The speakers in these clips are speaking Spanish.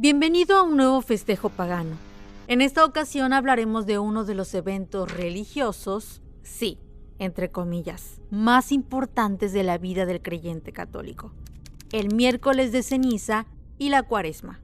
Bienvenido a un nuevo festejo pagano. En esta ocasión hablaremos de uno de los eventos religiosos, sí, entre comillas, más importantes de la vida del creyente católico: el miércoles de ceniza y la Cuaresma.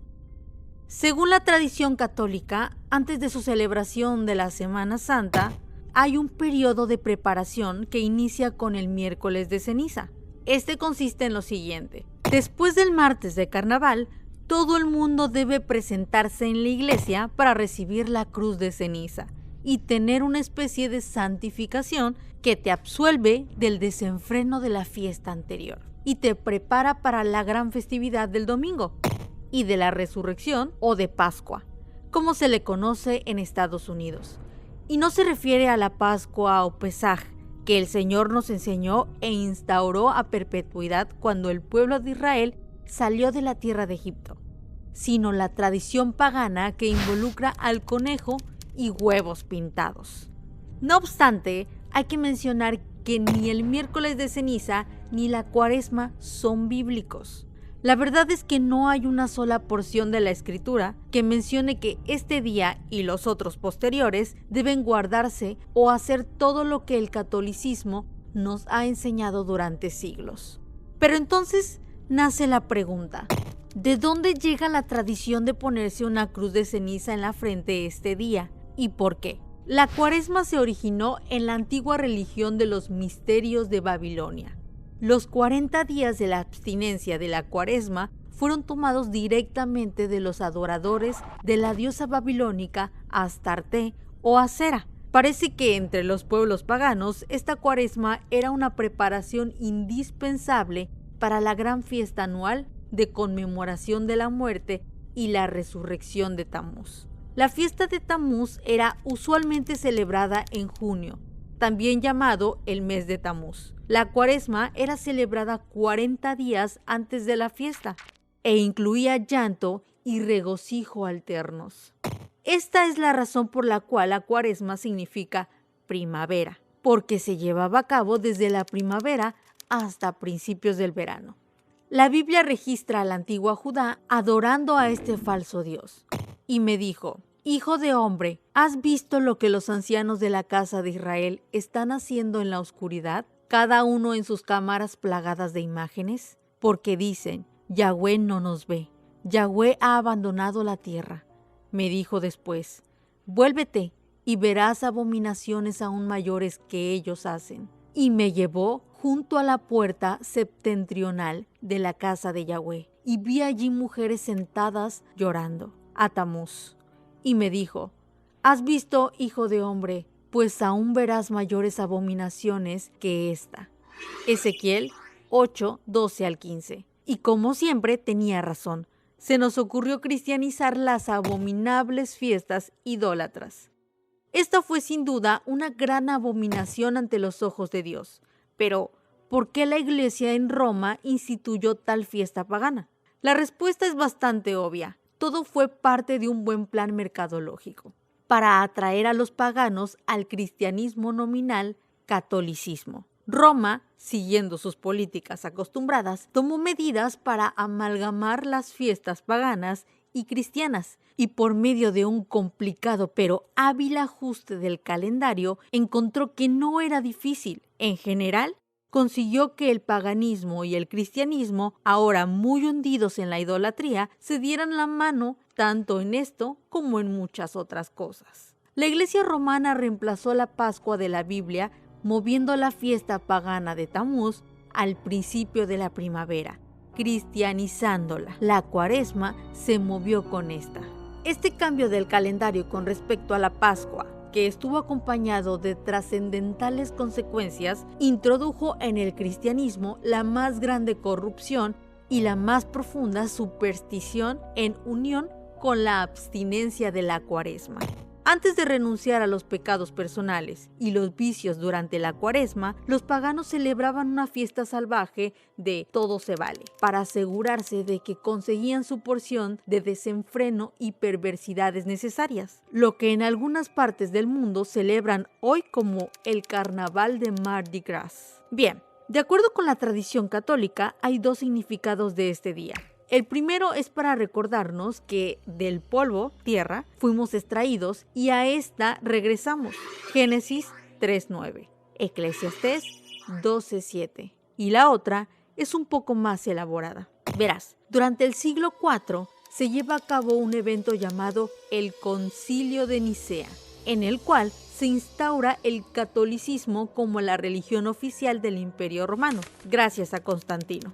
Según la tradición católica, antes de su celebración de la Semana Santa, hay un periodo de preparación que inicia con el miércoles de ceniza. Este consiste en lo siguiente: después del martes de carnaval, todo el mundo debe presentarse en la iglesia para recibir la cruz de ceniza y tener una especie de santificación que te absuelve del desenfreno de la fiesta anterior y te prepara para la gran festividad del domingo y de la resurrección o de Pascua, como se le conoce en Estados Unidos. Y no se refiere a la Pascua o Pesaj, que el Señor nos enseñó e instauró a perpetuidad cuando el pueblo de Israel salió de la tierra de Egipto, sino la tradición pagana que involucra al conejo y huevos pintados. No obstante, hay que mencionar que ni el miércoles de ceniza ni la Cuaresma son bíblicos. La verdad es que no hay una sola porción de la Escritura que mencione que este día y los otros posteriores deben guardarse o hacer todo lo que el catolicismo nos ha enseñado durante siglos. Pero entonces nace la pregunta: ¿de dónde llega la tradición de ponerse una cruz de ceniza en la frente este día? ¿Y por qué? La Cuaresma se originó en la antigua religión de los misterios de Babilonia. Los 40 días de la abstinencia de la Cuaresma fueron tomados directamente de los adoradores de la diosa babilónica Astarte o Acera. Parece que entre los pueblos paganos esta Cuaresma era una preparación indispensable para la gran fiesta anual de conmemoración de la muerte y la resurrección de Tamuz. La fiesta de Tamuz era usualmente celebrada en junio, también llamado el mes de Tamuz. La Cuaresma era celebrada 40 días antes de la fiesta e incluía llanto y regocijo alternos. Esta es la razón por la cual la Cuaresma significa primavera, porque se llevaba a cabo desde la primavera hasta principios del verano. La Biblia registra a la antigua Judá adorando a este falso dios. Y me dijo: Hijo de hombre, ¿has visto lo que los ancianos de la casa de Israel están haciendo en la oscuridad, cada uno en sus cámaras plagadas de imágenes? Porque dicen: Yahweh no nos ve, Yahweh ha abandonado la tierra. Me dijo después: vuélvete y verás abominaciones aún mayores que ellos hacen. Y me llevó junto a la puerta septentrional de la casa de Yahweh, y vi allí mujeres sentadas llorando a Tamuz. Y me dijo: ¿has visto, hijo de hombre? Pues aún verás mayores abominaciones que esta. Ezequiel 8, 12 al 15. Y como siempre tenía razón. Se nos ocurrió cristianizar las abominables fiestas idólatras. Esta fue sin duda una gran abominación ante los ojos de Dios. Pero, ¿por qué la iglesia en Roma instituyó tal fiesta pagana? La respuesta es bastante obvia. Todo fue parte de un buen plan mercadológico, para atraer a los paganos al cristianismo nominal catolicismo. Roma, siguiendo sus políticas acostumbradas, tomó medidas para amalgamar las fiestas paganas y cristianas, y por medio de un complicado pero hábil ajuste del calendario, encontró que no era difícil. En general, consiguió que el paganismo y el cristianismo, ahora muy hundidos en la idolatría, se dieran la mano tanto en esto como en muchas otras cosas. La Iglesia romana reemplazó la Pascua de la Biblia, moviendo la fiesta pagana de Tamuz al principio de la primavera, cristianizándola. La Cuaresma se movió con esta. Este cambio del calendario con respecto a la Pascua, que estuvo acompañado de trascendentales consecuencias, introdujo en el cristianismo la más grande corrupción y la más profunda superstición en unión con la abstinencia de la Cuaresma. Antes de renunciar a los pecados personales y los vicios durante la Cuaresma, los paganos celebraban una fiesta salvaje de todo se vale, para asegurarse de que conseguían su porción de desenfreno y perversidades necesarias, lo que en algunas partes del mundo celebran hoy como el Carnaval de Mardi Gras. Bien, de acuerdo con la tradición católica, hay dos significados de este día. El primero es para recordarnos que del polvo, tierra, fuimos extraídos y a esta regresamos. Génesis 3:9, Eclesiastés 12:7. Y la otra es un poco más elaborada. Verás, durante el siglo IV se lleva a cabo un evento llamado el Concilio de Nicea, en el cual se instaura el catolicismo como la religión oficial del Imperio Romano, gracias a Constantino,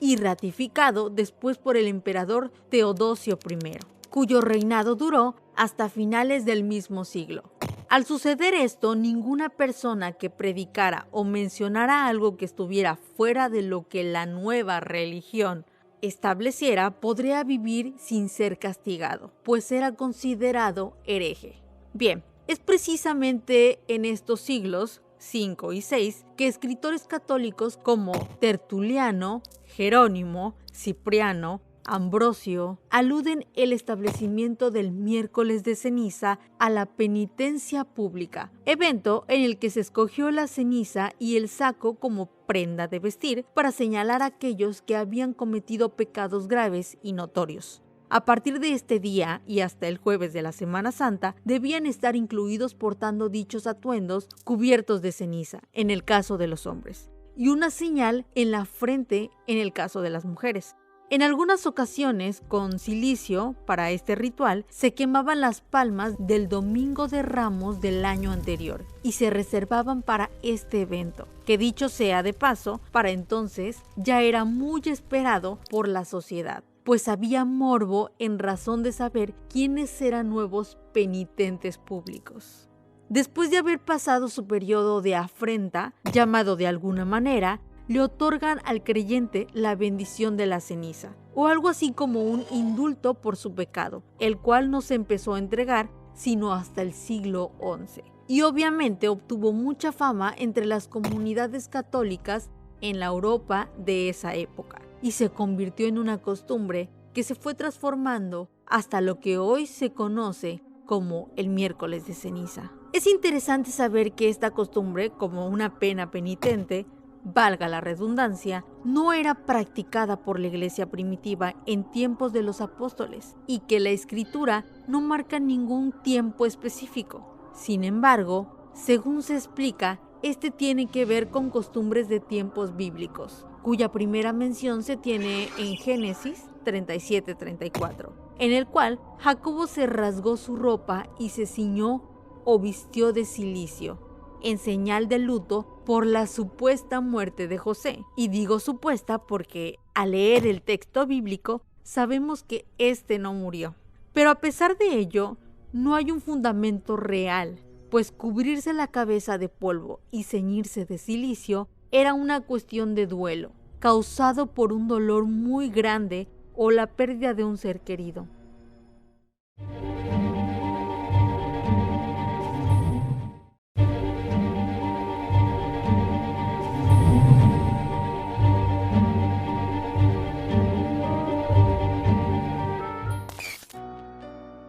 y ratificado después por el emperador Teodosio I, cuyo reinado duró hasta finales del mismo siglo. Al suceder esto, ninguna persona que predicara o mencionara algo que estuviera fuera de lo que la nueva religión estableciera podría vivir sin ser castigado, pues era considerado hereje. Bien, es precisamente en estos siglos 5 y 6 que escritores católicos como Tertuliano, Jerónimo, Cipriano, Ambrosio aluden el establecimiento del miércoles de ceniza a la penitencia pública, evento en el que se escogió la ceniza y el saco como prenda de vestir para señalar a aquellos que habían cometido pecados graves y notorios. A partir de este día y hasta el jueves de la Semana Santa, debían estar incluidos portando dichos atuendos cubiertos de ceniza, en el caso de los hombres, y una señal en la frente en el caso de las mujeres. En algunas ocasiones, con cilicio, para este ritual, se quemaban las palmas del Domingo de Ramos del año anterior y se reservaban para este evento, que dicho sea de paso, para entonces ya era muy esperado por la sociedad, pues había morbo en razón de saber quiénes eran nuevos penitentes públicos. Después de haber pasado su periodo de afrenta, llamado de alguna manera, le otorgan al creyente la bendición de la ceniza, o algo así como un indulto por su pecado, el cual no se empezó a entregar sino hasta el siglo XI. Y obviamente obtuvo mucha fama entre las comunidades católicas en la Europa de esa época, y se convirtió en una costumbre que se fue transformando hasta lo que hoy se conoce como el miércoles de ceniza. Es interesante saber que esta costumbre, como una pena penitente, valga la redundancia, no era practicada por la iglesia primitiva en tiempos de los apóstoles y que la escritura no marca ningún tiempo específico. Sin embargo, según se explica, este tiene que ver con costumbres de tiempos bíblicos, cuya primera mención se tiene en Génesis 37-34, en el cual Jacobo se rasgó su ropa y se ciñó o vistió de cilicio, en señal de luto por la supuesta muerte de José. Y digo supuesta porque al leer el texto bíblico sabemos que éste no murió. Pero a pesar de ello, no hay un fundamento real, pues cubrirse la cabeza de polvo y ceñirse de cilicio era una cuestión de duelo, causado por un dolor muy grande o la pérdida de un ser querido.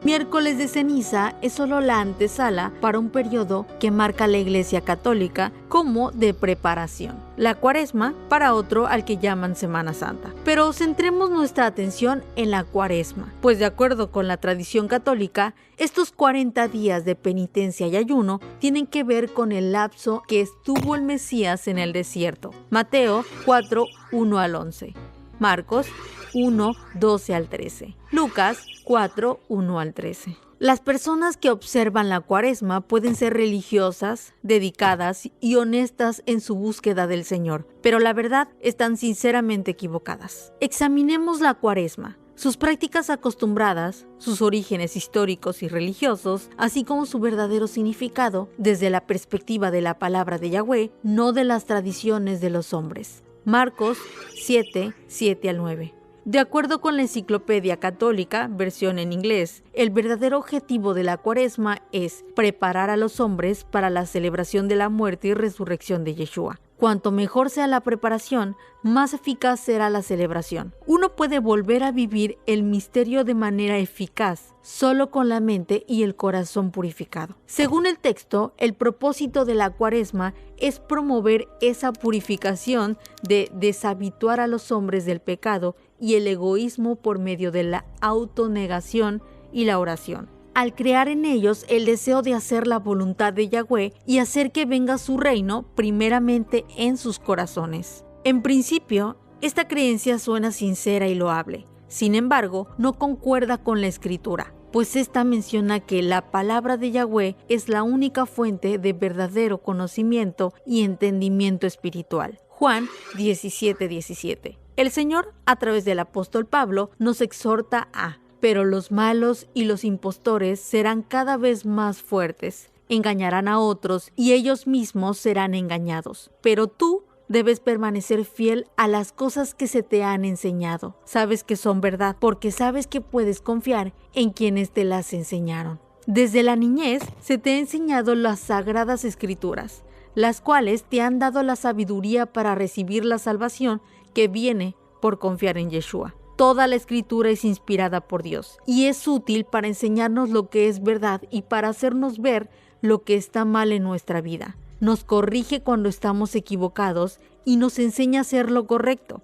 Miércoles de ceniza es solo la antesala para un periodo que marca la Iglesia Católica como de preparación. La Cuaresma para otro al que llaman Semana Santa. Pero centremos nuestra atención en la Cuaresma, pues de acuerdo con la tradición católica, estos 40 días de penitencia y ayuno tienen que ver con el lapso que estuvo el Mesías en el desierto. Mateo 4:1-11. Marcos 1:12-13. Lucas 4:1-13. Las personas que observan la Cuaresma pueden ser religiosas, dedicadas y honestas en su búsqueda del Señor, pero la verdad están sinceramente equivocadas. Examinemos la Cuaresma, sus prácticas acostumbradas, sus orígenes históricos y religiosos, así como su verdadero significado desde la perspectiva de la palabra de Yahweh, no de las tradiciones de los hombres. Marcos 7:7-9. De acuerdo con la Enciclopedia Católica, versión en inglés, el verdadero objetivo de la Cuaresma es preparar a los hombres para la celebración de la muerte y resurrección de Yeshua. Cuanto mejor sea la preparación, más eficaz será la celebración. Uno puede volver a vivir el misterio de manera eficaz solo con la mente y el corazón purificado. Según el texto, el propósito de la Cuaresma es promover esa purificación de deshabituar a los hombres del pecado y el egoísmo por medio de la autonegación y la oración, al crear en ellos el deseo de hacer la voluntad de Yahweh y hacer que venga su reino primeramente en sus corazones. En principio, esta creencia suena sincera y loable. Sin embargo, no concuerda con la Escritura, pues esta menciona que la palabra de Yahweh es la única fuente de verdadero conocimiento y entendimiento espiritual. Juan 17:17. El Señor, a través del apóstol Pablo, nos exhorta a: pero los malos y los impostores serán cada vez más fuertes, engañarán a otros y ellos mismos serán engañados. Pero tú debes permanecer fiel a las cosas que se te han enseñado. Sabes que son verdad, porque sabes que puedes confiar en quienes te las enseñaron. Desde la niñez se te ha enseñado las sagradas escrituras, las cuales te han dado la sabiduría para recibir la salvación que viene por confiar en Yeshua. Toda la escritura es inspirada por Dios y es útil para enseñarnos lo que es verdad y para hacernos ver lo que está mal en nuestra vida. Nos corrige cuando estamos equivocados y nos enseña a hacer lo correcto.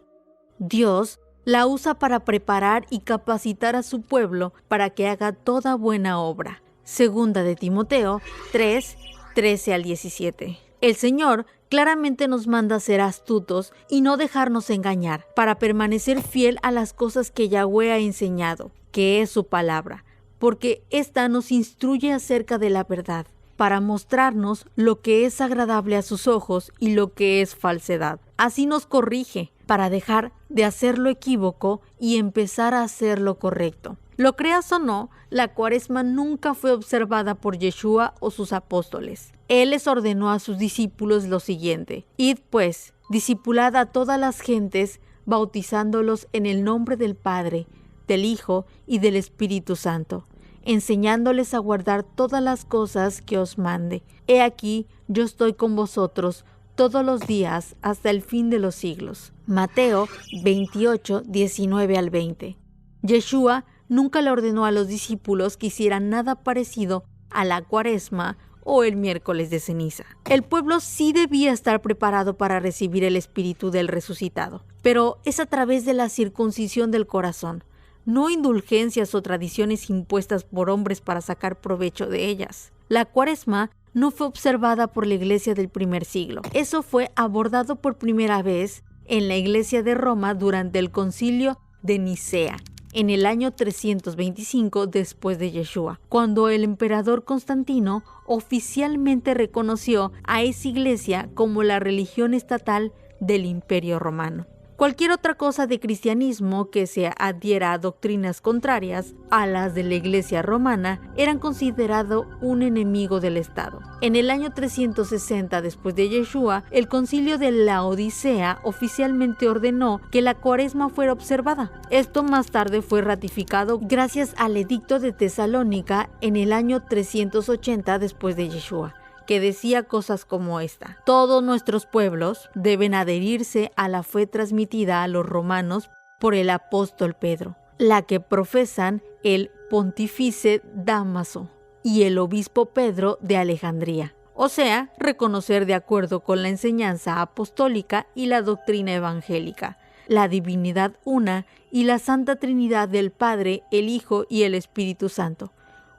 Dios la usa para preparar y capacitar a su pueblo para que haga toda buena obra. Segunda de Timoteo 3:13-17. El Señor claramente nos manda a ser astutos y no dejarnos engañar, para permanecer fiel a las cosas que Yahweh ha enseñado, que es su palabra, porque ésta nos instruye acerca de la verdad, para mostrarnos lo que es agradable a sus ojos y lo que es falsedad. Así nos corrige, para dejar de hacer lo equívoco y empezar a hacer lo correcto. Lo creas o no, la Cuaresma nunca fue observada por Yeshua o sus apóstoles. Él les ordenó a sus discípulos lo siguiente: id pues, discipulad a todas las gentes, bautizándolos en el nombre del Padre, del Hijo y del Espíritu Santo, enseñándoles a guardar todas las cosas que os mande. He aquí, yo estoy con vosotros todos los días hasta el fin de los siglos. Mateo 28:19-20. Yeshua nunca le ordenó a los discípulos que hicieran nada parecido a la Cuaresma o el miércoles de ceniza. El pueblo sí debía estar preparado para recibir el Espíritu del resucitado, pero es a través de la circuncisión del corazón, no indulgencias o tradiciones impuestas por hombres para sacar provecho de ellas. La Cuaresma no fue observada por la iglesia del primer siglo. Eso fue abordado por primera vez en la iglesia de Roma durante el concilio de Nicea, en el año 325 después de Yeshua, cuando el emperador Constantino oficialmente reconoció a esa iglesia como la religión estatal del Imperio Romano. Cualquier otra cosa de cristianismo que se adhiera a doctrinas contrarias a las de la Iglesia romana eran considerado un enemigo del Estado. En el año 360 después de Yeshua, el concilio de la Odisea oficialmente ordenó que la Cuaresma fuera observada. Esto más tarde fue ratificado gracias al edicto de Tesalónica en el año 380 después de Yeshua, que decía cosas como esta: todos nuestros pueblos deben adherirse a la fe transmitida a los romanos por el apóstol Pedro, la que profesan el pontífice Dámaso y el obispo Pedro de Alejandría. O sea, reconocer de acuerdo con la enseñanza apostólica y la doctrina evangélica la divinidad una y la Santa Trinidad del Padre, el Hijo y el Espíritu Santo.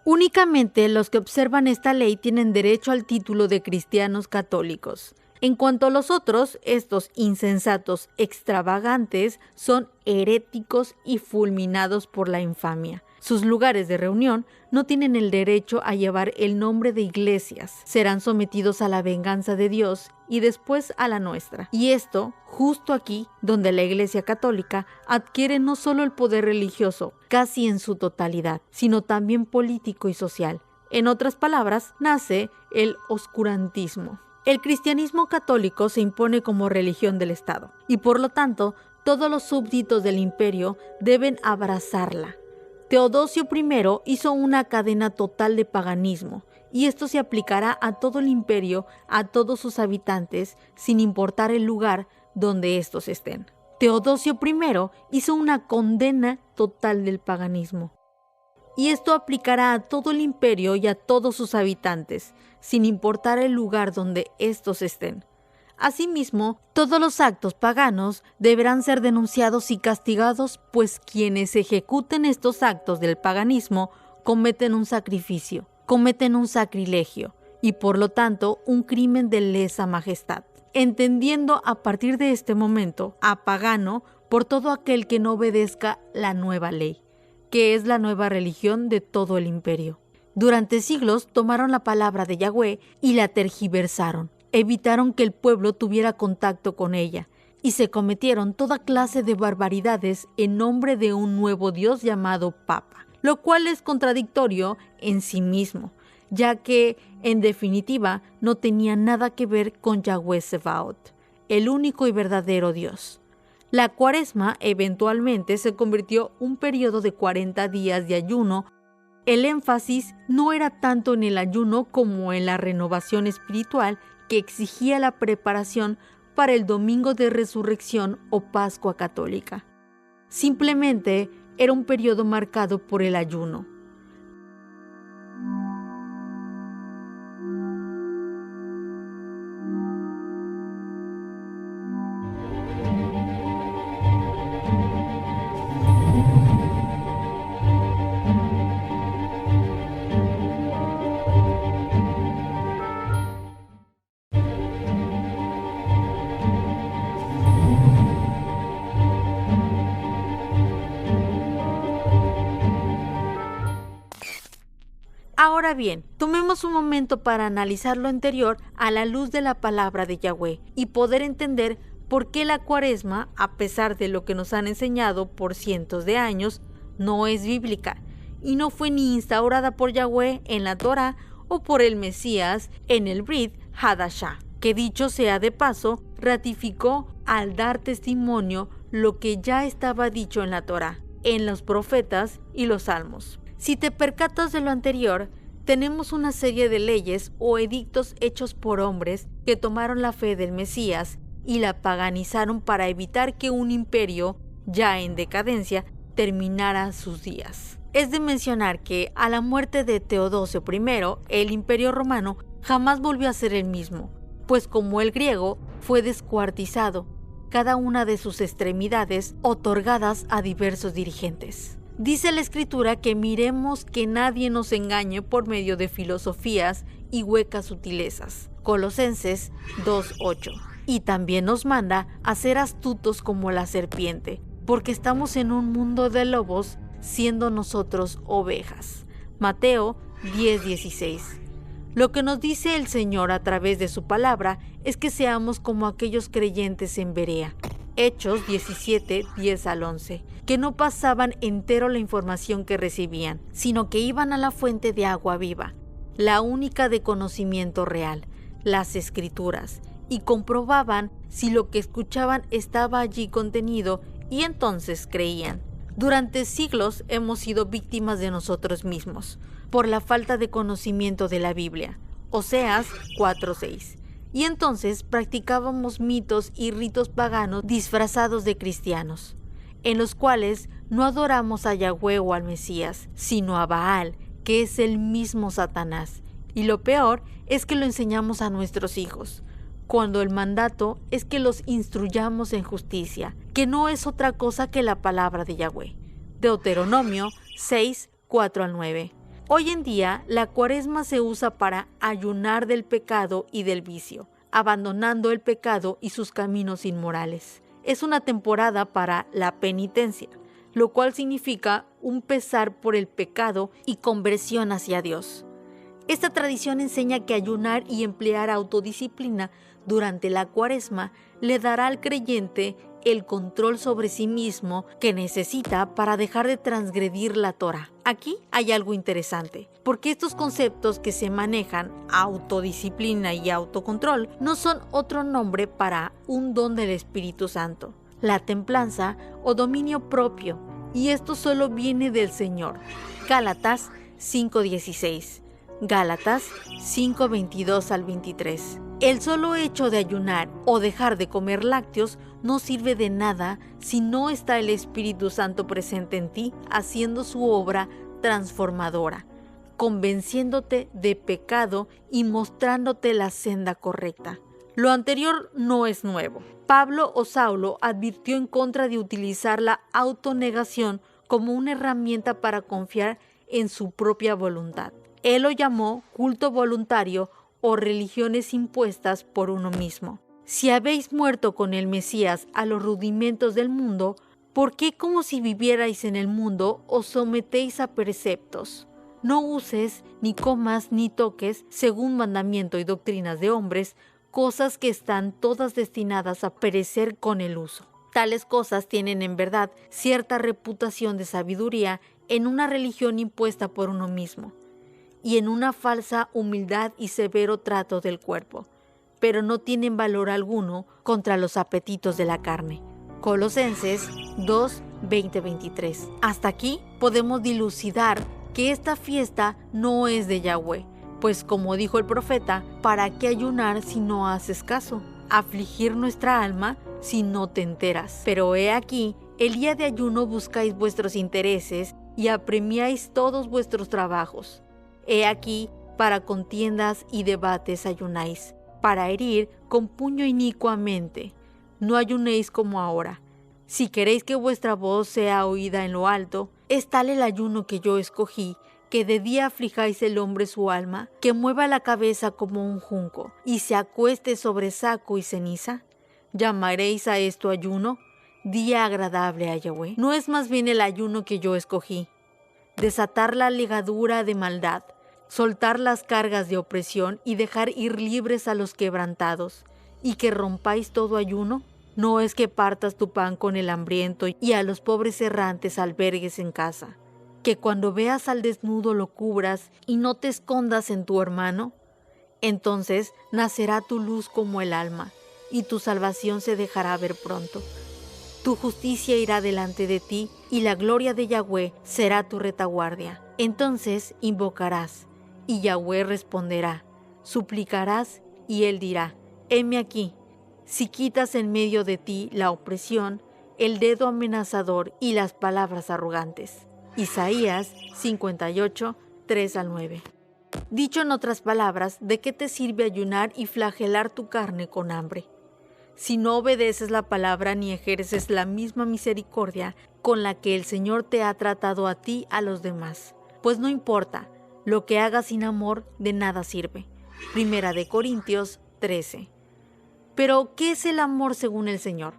Únicamente los que observan esta ley tienen derecho al título de cristianos católicos. En cuanto a los otros, estos insensatos extravagantes son heréticos y fulminados por la infamia. Sus lugares de reunión no tienen el derecho a llevar el nombre de iglesias. Serán sometidos a la venganza de Dios y después a la nuestra. Y esto justo aquí, donde la Iglesia Católica adquiere no solo el poder religioso, casi en su totalidad, sino también político y social. En otras palabras, nace el oscurantismo. El cristianismo católico se impone como religión del Estado y por lo tanto todos los súbditos del imperio deben abrazarla. Teodosio I hizo una cadena total de paganismo y esto se aplicará a todo el imperio, a todos sus habitantes, sin importar el lugar donde estos estén. Teodosio I hizo una condena total del paganismo. Y esto aplicará a todo el imperio y a todos sus habitantes, sin importar el lugar donde estos estén. Asimismo, todos los actos paganos deberán ser denunciados y castigados, pues quienes ejecuten estos actos del paganismo cometen un sacrificio, cometen un sacrilegio y por lo tanto un crimen de lesa majestad, entendiendo a partir de este momento a pagano por todo aquel que no obedezca la nueva ley, que es la nueva religión de todo el imperio. Durante siglos tomaron la palabra de Yahweh y la tergiversaron, evitaron que el pueblo tuviera contacto con ella y se cometieron toda clase de barbaridades en nombre de un nuevo Dios llamado Papa, lo cual es contradictorio en sí mismo, ya que, en definitiva, no tenía nada que ver con Yahweh Sebaot, el único y verdadero Dios. La Cuaresma eventualmente se convirtió en un periodo de 40 días de ayuno. El énfasis no era tanto en el ayuno como en la renovación espiritual que exigía la preparación para el Domingo de Resurrección o Pascua Católica. Simplemente era un periodo marcado por el ayuno. Ahora bien, tomemos un momento para analizar lo anterior a la luz de la palabra de Yahweh y poder entender por qué la Cuaresma, a pesar de lo que nos han enseñado por cientos de años, no es bíblica y no fue ni instaurada por Yahweh en la Torá o por el Mesías en el Brit Hadashah, que dicho sea de paso, ratificó al dar testimonio lo que ya estaba dicho en la Torá, en los profetas y los salmos. Si te percatas de lo anterior, tenemos una serie de leyes o edictos hechos por hombres que tomaron la fe del Mesías y la paganizaron para evitar que un imperio, ya en decadencia, terminara sus días. Es de mencionar que a la muerte de Teodosio I, el imperio romano jamás volvió a ser el mismo, pues como el griego fue descuartizado, cada una de sus extremidades otorgadas a diversos dirigentes. Dice la Escritura que miremos que nadie nos engañe por medio de filosofías y huecas sutilezas. Colosenses 2:8. Y también nos manda a ser astutos como la serpiente, porque estamos en un mundo de lobos, siendo nosotros ovejas. Mateo 10:16. Lo que nos dice el Señor a través de su palabra es que seamos como aquellos creyentes en Berea. Hechos 17:10-11, que no pasaban entero la información que recibían, sino que iban a la fuente de agua viva, la única de conocimiento real, las Escrituras, y comprobaban si lo que escuchaban estaba allí contenido y entonces creían. Durante siglos hemos sido víctimas de nosotros mismos, por la falta de conocimiento de la Biblia. Oseas 4:6. Y entonces practicábamos mitos y ritos paganos disfrazados de cristianos, en los cuales no adoramos a Yahweh o al Mesías, sino a Baal, que es el mismo Satanás. Y lo peor es que lo enseñamos a nuestros hijos, cuando el mandato es que los instruyamos en justicia, que no es otra cosa que la palabra de Yahweh. Deuteronomio 6:4-9. Hoy en día, la Cuaresma se usa para ayunar del pecado y del vicio, abandonando el pecado y sus caminos inmorales. Es una temporada para la penitencia, lo cual significa un pesar por el pecado y conversión hacia Dios. Esta tradición enseña que ayunar y emplear autodisciplina durante la Cuaresma le dará al creyente el control sobre sí mismo que necesita para dejar de transgredir la Torá. Aquí hay algo interesante, porque estos conceptos que se manejan, autodisciplina y autocontrol, no son otro nombre para un don del Espíritu Santo, la templanza o dominio propio, y esto solo viene del Señor. Gálatas 5:16, Gálatas 5:22-23. El solo hecho de ayunar o dejar de comer lácteos no sirve de nada si no está el Espíritu Santo presente en ti, haciendo su obra transformadora, convenciéndote de pecado y mostrándote la senda correcta. Lo anterior no es nuevo. Pablo o Saulo advirtió en contra de utilizar la autonegación como una herramienta para confiar en su propia voluntad. Él lo llamó culto voluntario o religiones impuestas por uno mismo. Si habéis muerto con el Mesías a los rudimentos del mundo, ¿por qué como si vivierais en el mundo os sometéis a preceptos? No uses, ni comas, ni toques, según mandamiento y doctrinas de hombres, cosas que están todas destinadas a perecer con el uso. Tales cosas tienen en verdad cierta reputación de sabiduría en una religión impuesta por uno mismo, y en una falsa humildad y severo trato del cuerpo, pero no tienen valor alguno contra los apetitos de la carne. Colosenses 2, 20-23. Hasta aquí podemos dilucidar que esta fiesta no es de Yahweh, pues como dijo el profeta, ¿para qué ayunar si no haces caso? Afligir nuestra alma si no te enteras. Pero he aquí, el día de ayuno buscáis vuestros intereses y apremiáis todos vuestros trabajos. He aquí, para contiendas y debates ayunáis, para herir con puño inicuamente. No ayunéis como ahora. Si queréis que vuestra voz sea oída en lo alto, es tal el ayuno que yo escogí, que de día aflijáis el hombre su alma, que mueva la cabeza como un junco, y se acueste sobre saco y ceniza. ¿Llamaréis a esto ayuno? Día agradable a Yahweh. ¿No es más bien el ayuno que yo escogí? Desatar la ligadura de maldad, soltar las cargas de opresión y dejar ir libres a los quebrantados, y que rompáis todo ayuno. ¿No es que partas tu pan con el hambriento y a los pobres errantes albergues en casa? ¿Que cuando veas al desnudo lo cubras y no te escondas en tu hermano? Entonces nacerá tu luz como el alma, y tu salvación se dejará ver pronto. Tu justicia irá delante de ti, y la gloria de Yahweh será tu retaguardia. Entonces invocarás, y Yahweh responderá. Suplicarás, y él dirá, heme aquí. Si quitas en medio de ti la opresión, el dedo amenazador y las palabras arrogantes. Isaías 58, 3-9. Dicho en otras palabras, ¿de qué te sirve ayunar y flagelar tu carne con hambre? Si no obedeces la palabra ni ejerces la misma misericordia con la que el Señor te ha tratado a ti a los demás. Pues no importa, lo que hagas sin amor de nada sirve. Primera de Corintios 13. Pero, ¿qué es el amor según el Señor?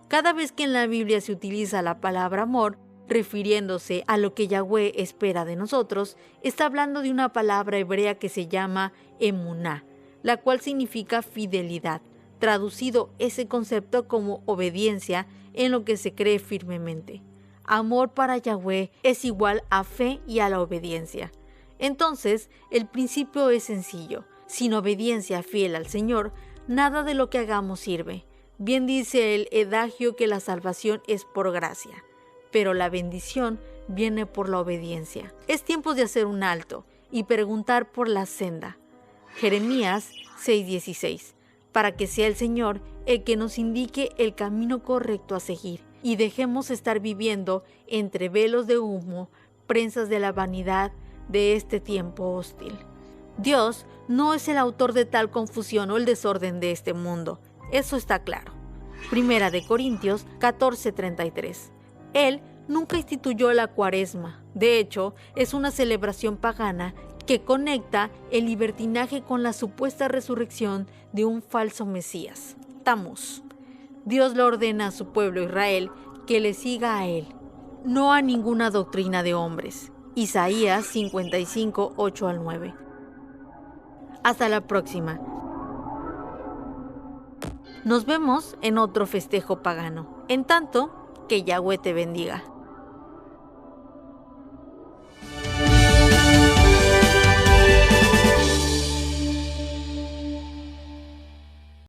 Cada vez que en la Biblia se utiliza la palabra amor, refiriéndose a lo que Yahweh espera de nosotros, está hablando de una palabra hebrea que se llama emuná, la cual significa fidelidad. Traducido ese concepto como obediencia en lo que se cree firmemente. Amor para Yahweh es igual a fe y a la obediencia. Entonces, el principio es sencillo. Sin obediencia fiel al Señor, nada de lo que hagamos sirve. Bien dice el adagio que la salvación es por gracia, pero la bendición viene por la obediencia. Es tiempo de hacer un alto y preguntar por la senda. Jeremías 6:16. Para que sea el Señor el que nos indique el camino correcto a seguir y dejemos estar viviendo entre velos de humo, prensas de la vanidad de este tiempo hostil. Dios no es el autor de tal confusión o el desorden de este mundo, eso está claro. Primera de Corintios 14:33. Él nunca instituyó la Cuaresma, de hecho, es una celebración pagana que conecta el libertinaje con la supuesta resurrección de un falso Mesías, Tamuz. Dios le ordena a su pueblo Israel que le siga a él, no a ninguna doctrina de hombres. Isaías 55, 8-9. Hasta la próxima. Nos vemos en otro festejo pagano. En tanto, que Yahweh te bendiga.